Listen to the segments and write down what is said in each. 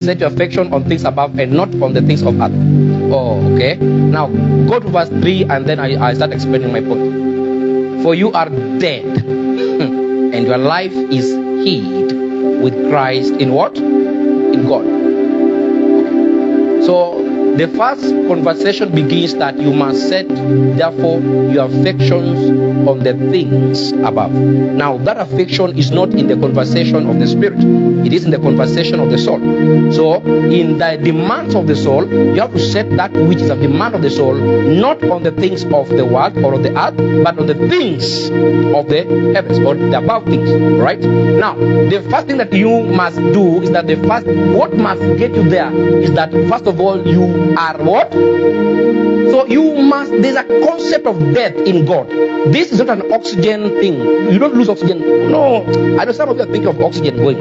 set your affection on things above and not on the things of earth. Oh, okay. Now go to verse 3 and then I start explaining my point. For you are dead, and your life is hid with Christ in what? In God. Okay. So the first conversation begins that you must set, therefore, your affections on the things above. Now, that affection is not in the conversation of the spirit. It is in the conversation of the soul. So, in the demands of the soul, you have to set that which is a demand of the soul, not on the things of the world or of the earth, but on the things of the heavens or the above things. Right? Now, the first thing that you must do is that what must get you there is that, first of all, you are what? So there's a concept of death in God. This is not an oxygen thing. You don't lose oxygen. No. I know some of you are thinking of oxygen going.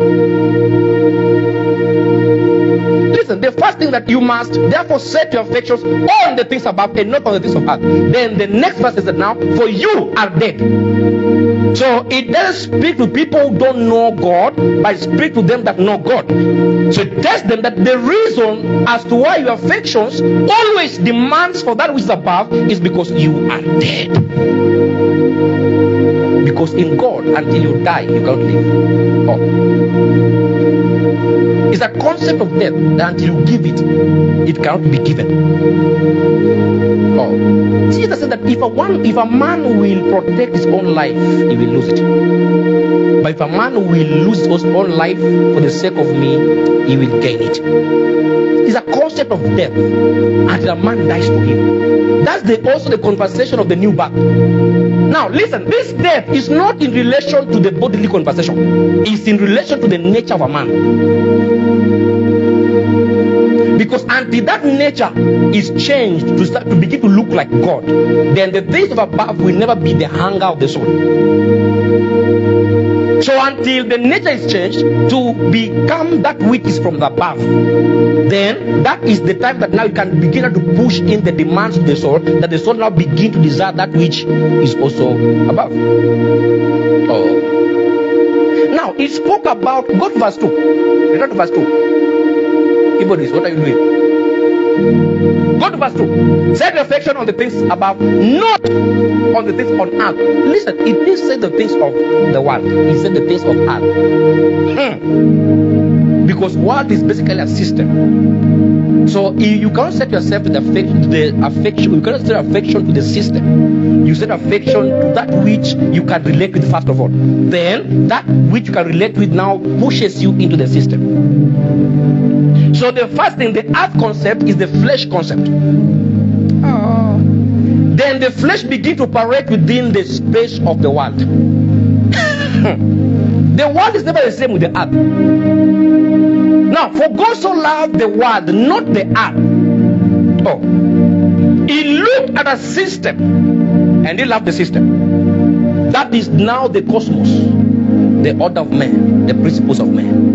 Listen, the first thing that you must therefore set your affections on the things above and not on the things of earth. Then the next verse is that now, for you are dead. So it doesn't speak to people who don't know God, but it speaks to them that know God. So it tells them that the reason as to why your affections always demands for that which is above is because you are dead. Because in God, until you die, you can't live. Oh. It's a concept of death that until you give it, it cannot be given. Oh. Jesus said that if a man will protect his own life, he will lose it. But if a man will lose his own life for the sake of me, he will gain it. It's a concept of death until a man dies for him. That's also the conversation of the new birth. Now listen, this death is not in relation to the bodily conversation. It's in relation to the nature of a man. Because until that nature is changed to begin to look like God, then the things of above will never be the hunger of the soul. So until the nature is changed to become that which is from the above, then that is the time that now you can begin to push in the demands of the soul, that the soul now begin to desire that which is also above. Oh. Now it spoke about, go to verse 2. Return to verse 2. Everybody, what are you doing? Go to verse 2. Set your affection on the things above, not on the things on earth. Listen, it didn't say the things of the world. It said the things of earth. Because world is basically a system. So you cannot set yourself to the affection. You cannot set affection to the system. You set affection to that which you can relate with first of all. Then that which you can relate with now pushes you into the system. So the first thing, the earth concept is the flesh concept. Then the flesh begins to operate within the space of the world. The world is never the same with the earth. Now, for God so loved the world, not the earth. Oh, he looked at a system and he loved the system. That is now the cosmos, the order of man, the principles of man.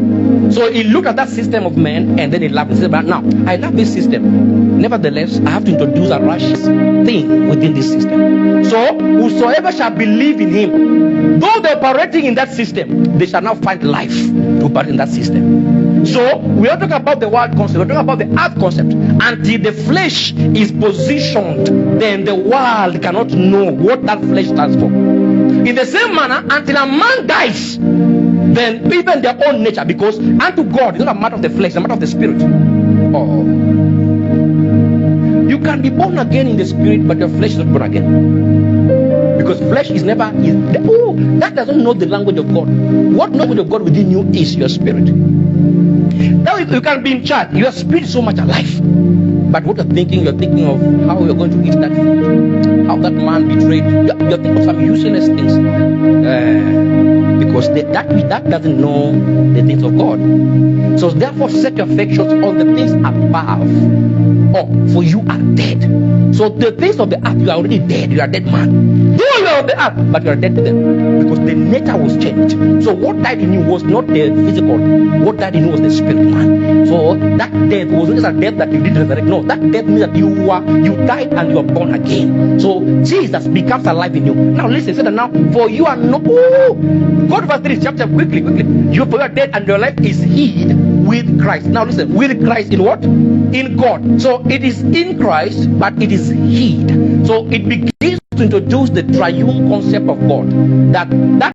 So he looked at that system of man and then he loved it. He said, but now I love this system. Nevertheless, I have to introduce a righteous thing within this system. So whosoever shall believe in him, though they're operating in that system, they shall now find life to operate in that system. So we are talking about the world concept, we're talking about the earth concept. Until the flesh is positioned, then the world cannot know what that flesh stands for. In the same manner, until a man dies, then even their own nature, because unto God it's not a matter of the flesh, it's a matter of the spirit. Oh. You can be born again in the spirit, but your flesh is not born again. Because flesh is never that doesn't know the language of God. What language of God within you is your spirit. Now you can be in church, your spirit is so much alive. But what you're thinking of how you're going to eat that food, how that man betrayed. You're thinking of some useless things. Because that doesn't know the things of God. So therefore set your affections on the things above. Oh, for you are dead. So the things of the earth, you are already dead. You are a dead man. Though you are on the earth, but you are dead to them. Because the nature was changed. So what died in you was not the physical. What died in you was the spirit man. So that death wasn't just a death that you didn't resurrect. No, that death means that you died and you are born again. So Jesus becomes alive in you. Now listen, say that now, for you are not. Go to verse 3, chapter quickly. You are dead and your life is hid with Christ. Now listen, with Christ in what? In God. So it is in Christ, but it is hid. So it begins to introduce the triune concept of God. That